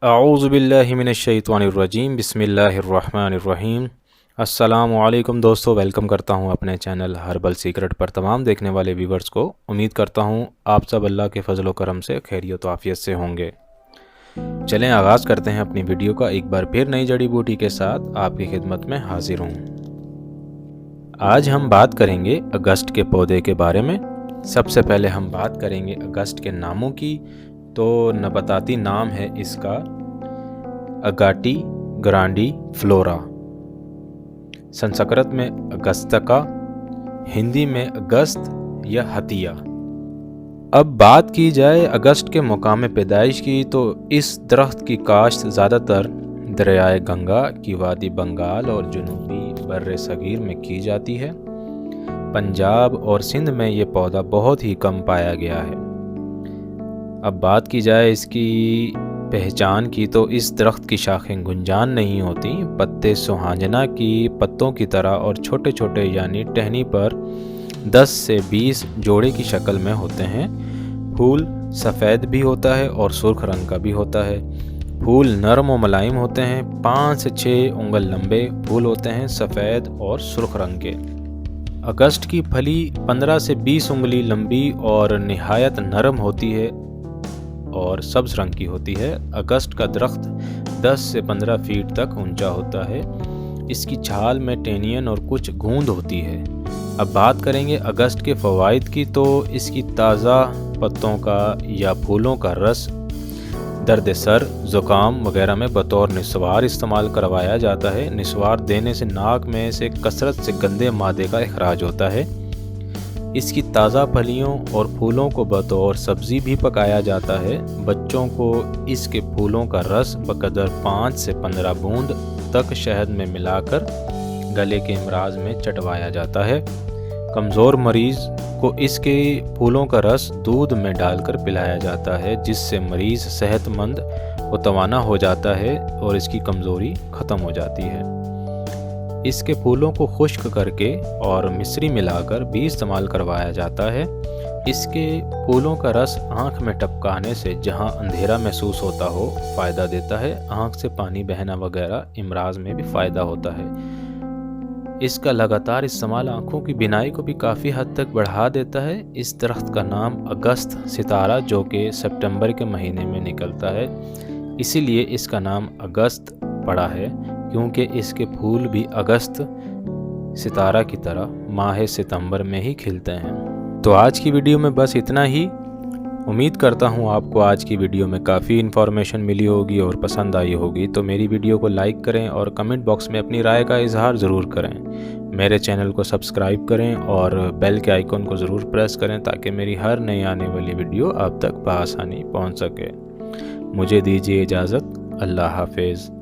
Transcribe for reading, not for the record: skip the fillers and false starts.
औज़ुबिल्लाहि मिनश्शैतानिर्रजीम बिस्मिल्लाहिर्रहमानिर्रहीम। अस्सलामुअलैकुम दोस्तों, वेलकम करता हूँ अपने चैनल हर्बल सीक्रेट पर तमाम देखने वाले व्यूवर्स को। उम्मीद करता हूँ आप सब अल्लाह के फजल व करम से खैरियत व आफियत से होंगे। चलें आगाज़ करते हैं अपनी वीडियो का। एक बार फिर नई जड़ी बूटी के साथ आपकी खिदमत में हाजिर हूँ। आज हम बात करेंगे अगस्त के पौधे के बारे में। सबसे पहले हम बात करेंगे अगस्त के नामों की। तो नबाताती नाम है इसका अगाटी ग्रांडी फ्लोरा, संस्कृत में अगस्तका, हिंदी में अगस्त या हतिया। अब बात की जाए अगस्त के मुकाम पैदाइश की, तो इस दरख्त की काश्त ज़्यादातर दरियाए गंगा की वादी बंगाल और जनूबी बर्रे सगीर में की जाती है। पंजाब और सिंध में ये पौधा बहुत ही कम पाया गया है। अब बात की जाए इसकी पहचान की, तो इस दरख्त की शाखें गुंजान नहीं होती, पत्ते सुहांजना की पत्तों की तरह और छोटे छोटे यानी टहनी पर 10 से 20 जोड़े की शक्ल में होते हैं। फूल सफ़ेद भी होता है और सुर्ख रंग का भी होता है। फूल नरम और मुलायम होते हैं। 5 से 6 उंगल लंबे फूल होते हैं, सफ़ेद और सुर्ख रंग के। अगस्त की फली 15 से 20 उंगली लंबी और निहायत नरम होती है और सब्ज रंग की होती है। अगस्त का दरख्त 10 से 15 फीट तक ऊंचा होता है। इसकी छाल में टेनियन और कुछ गूंद होती है। अब बात करेंगे अगस्त के फ़वाइद की, तो इसकी ताज़ा पत्तों का या फूलों का रस दर्द सर, ज़ुकाम वगैरह में बतौर निस्वार इस्तेमाल करवाया जाता है। निस्वार देने से नाक में से कसरत से गंदे मादे का इखराज होता है। इसकी ताज़ा फलियों और फूलों को बतौर सब्ज़ी भी पकाया जाता है। बच्चों को इसके फूलों का रस बकदर 5 से 15 बूंद तक शहद में मिलाकर गले के अमराज में चटवाया जाता है। कमज़ोर मरीज़ को इसके फूलों का रस दूध में डालकर पिलाया जाता है, जिससे मरीज़ सेहतमंद व तवाना हो जाता है और इसकी कमज़ोरी ख़त्म हो जाती है। इसके फूलों को खुश्क करके और मिश्री मिलाकर भी इस्तेमाल करवाया जाता है। इसके फूलों का रस आँख में टपकाने से जहाँ अंधेरा महसूस होता हो फ़ायदा देता है। आँख से पानी बहना वगैरह इमराज में भी फ़ायदा होता है। इसका लगातार इस्तेमाल आँखों की बीनाई को भी काफ़ी हद तक बढ़ा देता है। इस दरख्त का नाम अगस्त सितारा, जो कि सितंबर के महीने में निकलता है, इसीलिए इसका नाम अगस्त पड़ा है, क्योंकि इसके फूल भी अगस्त सितारा की तरह माह सितंबर में ही खिलते हैं। तो आज की वीडियो में बस इतना ही। उम्मीद करता हूँ आपको आज की वीडियो में काफ़ी इन्फॉर्मेशन मिली होगी और पसंद आई होगी। तो मेरी वीडियो को लाइक करें और कमेंट बॉक्स में अपनी राय का इजहार ज़रूर करें। मेरे चैनल को सब्सक्राइब करें और बेल के आइकन को ज़रूर प्रेस करें, ताकि मेरी हर नई आने वाली वीडियो आप तक बआसानी पहुँच सके। मुझे दीजिए इजाज़त। अल्लाह हाफिज़।